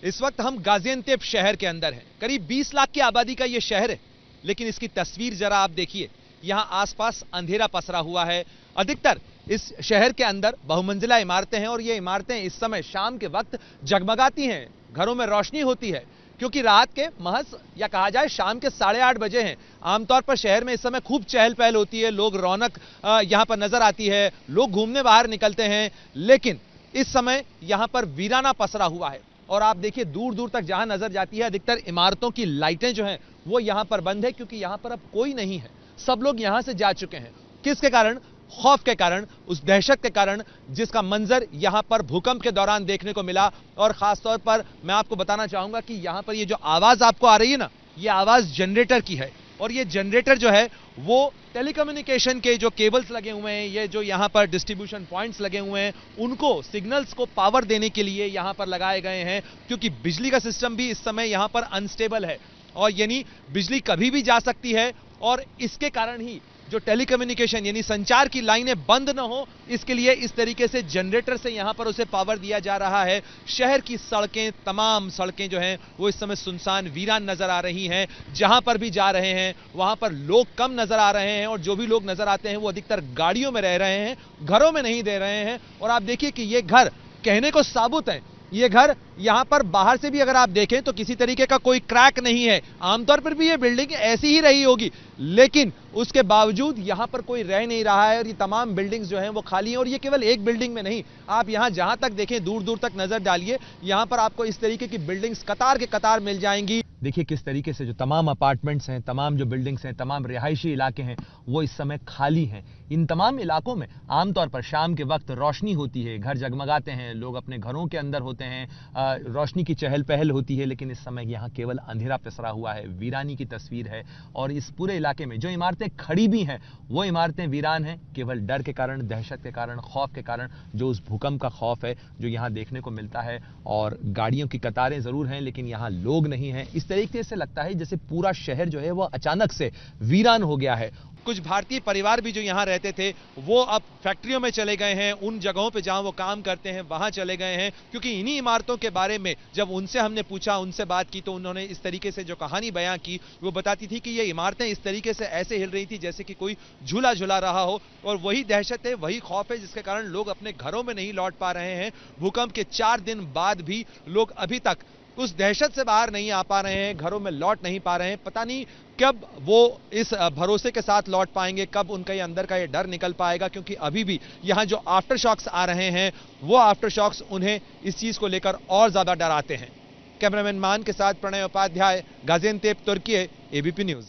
इस वक्त हम गाजियांतेप शहर के अंदर हैं। करीब 20 लाख की आबादी का यह शहर है, लेकिन इसकी तस्वीर जरा आप देखिए। यहां आसपास अंधेरा पसरा हुआ है। अधिकतर इस शहर के अंदर बहुमंजिला इमारतें हैं और ये इमारतें इस समय शाम के वक्त जगमगाती हैं, घरों में रोशनी होती है, क्योंकि रात के महज या कहा जाए शाम के 8:30 बजे हैं। आमतौर पर शहर में इस समय खूब चहल पहल होती है, लोग रौनक यहां पर नजर आती है, लोग घूमने बाहर निकलते हैं, लेकिन इस समय यहां पर वीराना पसरा हुआ है। और आप देखिए दूर दूर तक जहां नजर जाती है, अधिकतर इमारतों की लाइटें जो हैं वो यहां पर बंद है, क्योंकि यहां पर अब कोई नहीं है, सब लोग यहां से जा चुके हैं। किसके कारण? खौफ के कारण, उस दहशत के कारण जिसका मंजर यहां पर भूकंप के दौरान देखने को मिला। और खासतौर पर मैं आपको बताना चाहूंगा कि यहां पर ये जो आवाज आपको आ रही है ना, ये आवाज जनरेटर की है। और ये जनरेटर जो है वो टेलीकम्युनिकेशन के जो केबल्स लगे हुए हैं, ये जो यहां पर डिस्ट्रीब्यूशन पॉइंट्स लगे हुए हैं, उनको सिग्नल्स को पावर देने के लिए यहां पर लगाए गए हैं, क्योंकि बिजली का सिस्टम भी इस समय यहां पर अनस्टेबल है और यानी बिजली कभी भी जा सकती है। और इसके कारण ही जो टेलीकम्युनिकेशन यानी संचार की लाइनें बंद न हो, इसके लिए इस तरीके से जनरेटर से यहां पर उसे पावर दिया जा रहा है। शहर की सड़कें, तमाम सड़कें जो हैं वो इस समय सुनसान वीरान नजर आ रही हैं। जहां पर भी जा रहे हैं वहां पर लोग कम नजर आ रहे हैं और जो भी लोग नजर आते हैं वो अधिकतर गाड़ियों में रह रहे हैं, घरों में नहीं दे रहे हैं। और आप देखिए कि ये घर कहने को साबुत है, ये घर यहां पर बाहर से भी अगर आप देखें तो किसी तरीके का कोई क्रैक नहीं है। आमतौर पर भी ये बिल्डिंग ऐसी ही रही होगी, लेकिन उसके बावजूद यहां पर कोई रह नहीं रहा है और ये तमाम बिल्डिंग्स जो हैं वो खाली हैं। और ये केवल एक बिल्डिंग में नहीं, आप यहां जहां तक देखें, दूर दूर तक नजर डालिए, यहां पर आपको इस तरीके की बिल्डिंग्स कतार के कतार मिल जाएंगी। देखिए किस तरीके से जो तमाम अपार्टमेंट्स हैं, तमाम जो बिल्डिंग्स हैं, तमाम रिहायशी इलाके हैं, वो इस समय खाली हैं। इन तमाम इलाकों में आमतौर पर शाम के वक्त रोशनी होती है, घर जगमगाते हैं, लोग अपने घरों के अंदर होते हैं, रोशनी की चहल पहल होती है। लेकिन इस समय यहाँ केवल अंधेरा पसरा हुआ है, वीरानी की तस्वीर है। और इस पूरे इलाके में जो इमारतें खड़ी भी हैं वो इमारतें वीरान हैं, केवल डर के कारण, दहशत के कारण, खौफ के कारण, जो उस भूकंप का खौफ है जो यहाँ देखने को मिलता है। और गाड़ियों की कतारें जरूर हैं, लेकिन यहाँ लोग नहीं हैं। इस तरीके से लगता है जैसे पूरा शहर जो है वो अचानक से वीरान हो गया है। कुछ भारतीय परिवार भी जो यहां रहते थे वो अब फैक्ट्रियों में चले गए हैं, उन जगहों पे जहां वो काम करते हैं वहां चले गए हैं, क्योंकि इन्हीं इमारतों के बारे में जब उनसे हमने पूछा, उनसे बात की, तो उन्होंने इस तरीके से जो कहानी बयां की वो बताती थी कि ये इमारतें इस तरीके से ऐसे हिल रही थी जैसे कि कोई झूला झूला रहा हो। और वही दहशत है, वही खौफ है जिसके कारण लोग अपने घरों में नहीं लौट पा रहे हैं। भूकंप के 4 दिन बाद भी लोग अभी तक उस दहशत से बाहर नहीं आ पा रहे हैं, घरों में लौट नहीं पा रहे हैं। पता नहीं कब वो इस भरोसे के साथ लौट पाएंगे, कब उनका ये अंदर का ये डर निकल पाएगा, क्योंकि अभी भी यहाँ जो आफ्टर शॉक्स आ रहे हैं वो आफ्टर शॉक्स उन्हें इस चीज को लेकर और ज्यादा डराते हैं। कैमरामैन मान के साथ प्रणय उपाध्याय, गाजियांतेप, तुर्की, एबीपी न्यूज।